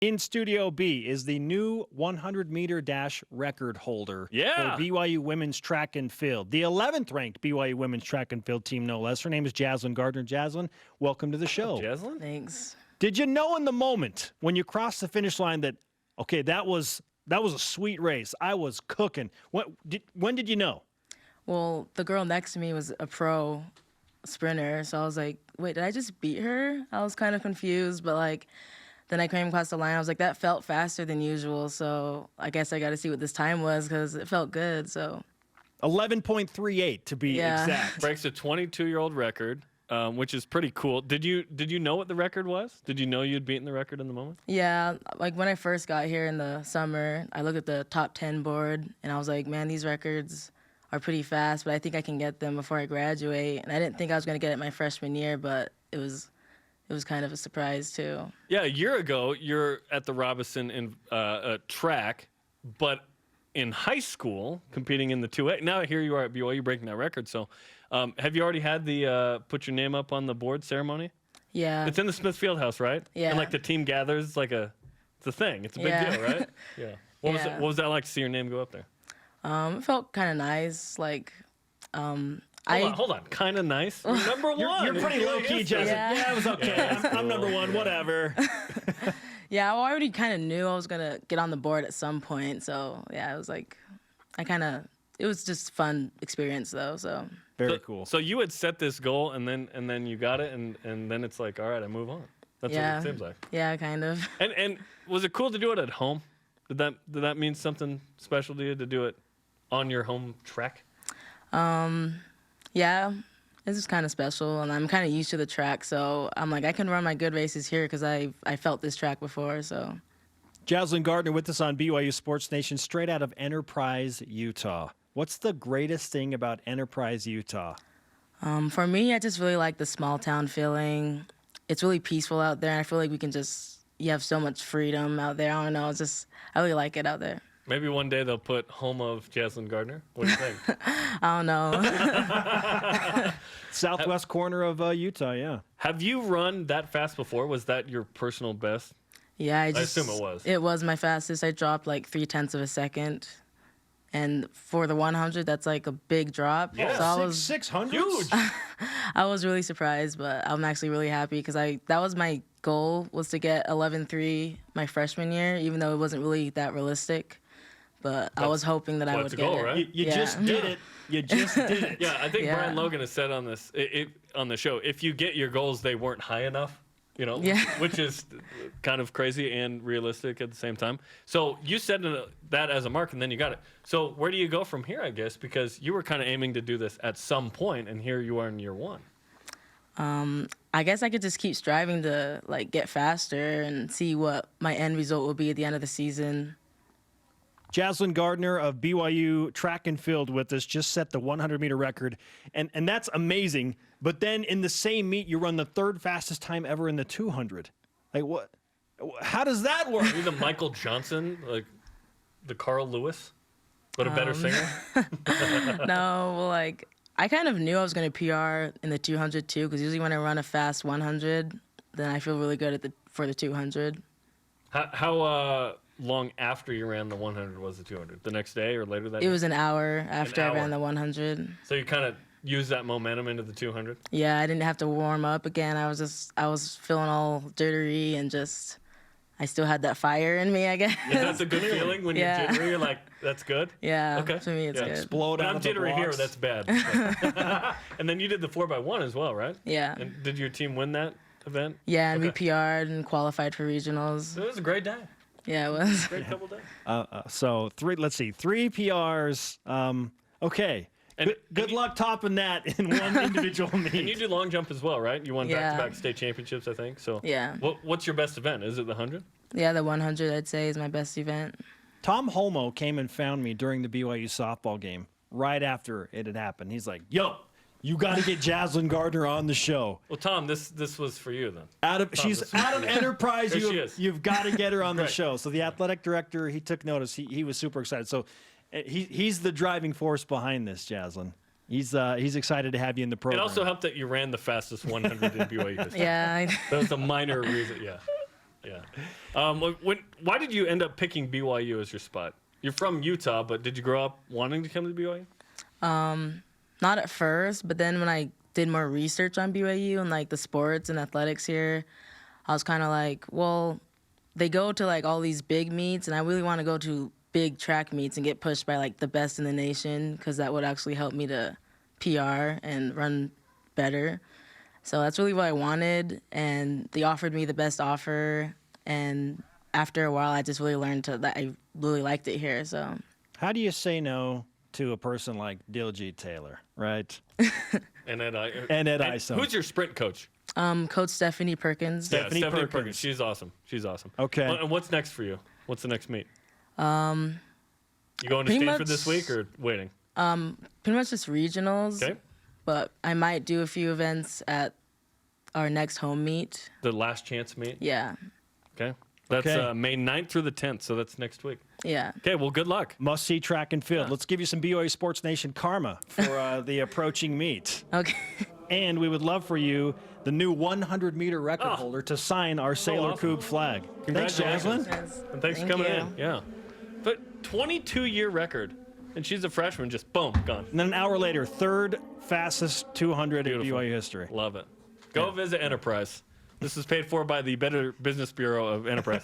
In Studio B is the new 100-meter dash record holder for BYU Women's Track and Field. The 11th-ranked BYU Women's Track and Field team, no less. Her name is Jaslyn Gardner. Jaslyn, welcome to the show. Jaslyn? Thanks. Did you know in the moment when you crossed the finish line that, okay, that was a sweet race? I was cooking. When did you know? Well, the girl next to me was a pro sprinter, so I was like, wait, did I just beat her? I was kind of confused, but then I came across the line. I was like, that felt faster than usual, so I guess I got to see what this time was because it felt good. So 11.38 to be exact. Breaks a 22-year-old record, which is pretty cool. Did you know what the record was? Did you know you'd beaten the record in the moment? Yeah, when I first got here in the summer, I looked at the top 10 board, and I was like, man, these records are pretty fast, but I think I can get them before I graduate. And I didn't think I was going to get it my freshman year, but it was kind of a surprise too. Yeah, a year ago, you're at the Robinson in track, but in high school, competing in the 2A. Now here you are at BYU breaking that record. So have you already had the put your name up on the board ceremony? Yeah. It's in the Smith Fieldhouse, right? Yeah. And the team gathers, it's a thing. It's a big deal, right? Yeah. What was that like to see your name go up there? It felt kind of nice. Hold on. Kind of nice. You're number one. You're pretty low-key, Jessica. Yeah. It was okay. Yeah, I'm number one, whatever. Yeah, well, I already kind of knew I was going to get on the board at some point. So, yeah, it was it was just fun experience, though. So Very cool. So you had set this goal, and then you got it, and then it's like, all right, I move on. That's what it seems like. Yeah, kind of. And was it cool to do it at home? Did that mean something special to you to do it on your home track? Yeah, this is kind of special, and I'm kind of used to the track, so I'm like, I can run my good races here because I felt this track before, so. Jaslyn Gardner with us on BYU Sports Nation, straight out of Enterprise, Utah. What's the greatest thing about Enterprise, Utah? For me, I just really like the small town feeling. It's really peaceful out there. I feel like you have so much freedom out there. I don't know, I really like it out there. Maybe one day they'll put home of Jaslyn Gardner. What do you think? I don't know. Southwest corner of Utah, yeah. Have you run that fast before? Was that your personal best? Yeah, I assume it was. It was my fastest. I dropped 0.3 of a second. And for the 100, that's a big drop. Yeah, so 600? Huge. I was really surprised, but I'm actually really happy because that was my goal, was to get 11.3 my freshman year, even though it wasn't really that realistic. But I was hoping that I would get it. Right? You just did it. You just did it. Yeah, I think Brian Logan has said on this on the show, if you get your goals, they weren't high enough, which is kind of crazy and realistic at the same time. So you set that as a mark, and then you got it. So where do you go from here, I guess? Because you were kind of aiming to do this at some point, and here you are in year one. I guess I could just keep striving to get faster and see what my end result will be at the end of the season. Jaslyn Gardner of BYU Track and Field with us, just set the 100-meter record, and that's amazing. But then in the same meet, you run the third fastest time ever in the 200. What? How does that work? Are you the Michael Johnson, the Carl Lewis, but a better singer? No, well, I kind of knew I was going to PR in the 200 too, because usually when I run a fast 100, then I feel really good for the 200. How long after you ran the 100 was the 200? The next day or later that day? It was an hour after I ran the 100. So you kind of used that momentum into the 200? Yeah, I didn't have to warm up again. I was feeling all dirty and I still had that fire in me, I guess. Yeah, that's a good feeling when you're jittery. You're like, that's good? Yeah, okay. For me it's good. Explode when out I'm of the jittery blocks. here, that's bad. And then you did the 4x1 as well, right? Yeah. And did your team win that event? Yeah, and we PR'd and qualified for regionals. It was a great day. Yeah, it was. Great couple days. So three PRs. Okay. Good luck topping that in one individual meet. And you do long jump as well, right? You won back-to-back state championships, I think. So yeah. What's your best event? Is it the 100? Yeah, the 100 I'd say is my best event. Tom Holmoe came and found me during the BYU softball game right after it had happened. He's like, "Yo, you got to get Jaslyn Gardner on the show." Well, Tom, this was for you then. She's out of Enterprise. You've got to get her on the Right. show. So the athletic director, he took notice. He was super excited. So he's the driving force behind this, Jaslyn. He's excited to have you in the program. It also helped that you ran the fastest 100 in BYU history. Yeah. That was a minor reason, yeah. Yeah. Why did you end up picking BYU as your spot? You're from Utah, but did you grow up wanting to come to BYU? Not at first, but then when I did more research on BYU and like the sports and athletics here, I was kind of like, well, they go to like all these big meets, and I really want to go to big track meets and get pushed by like the best in the nation, because that would actually help me to PR and run better. So that's really what I wanted, and they offered me the best offer, and after a while I just really learned that I really liked it here. So How do you say no to a person like Diljit Taylor, right? And Ed Isom. Who's your sprint coach? Coach Stephanie Perkins. Stephanie Stephanie Perkins. She's awesome. Okay. And what's next for you? What's the next meet? You going to pretty Stanford much- this week or waiting? Pretty much just regionals. Okay. But I might do a few events at our next home meet. The last chance meet? Yeah. Okay. That's Okay. May 9th through the 10th, so that's next week. Yeah. Okay, well, good luck. Must see track and field. Let's give you some BYU Sports Nation karma for the approaching meet. Okay. And we would love for you, the new 100-meter record holder, to sign our Sailor awesome. Coupe flag. Thanks, Congratulations. Jaslyn. And thanks for Thank coming you. in. Yeah. But 22-year record, and she's a freshman, just boom, gone. And then an hour later, third fastest 200 in Beautiful. BYU history. Love it. Go visit Enterprise. This is paid for by the Better Business Bureau of Enterprise.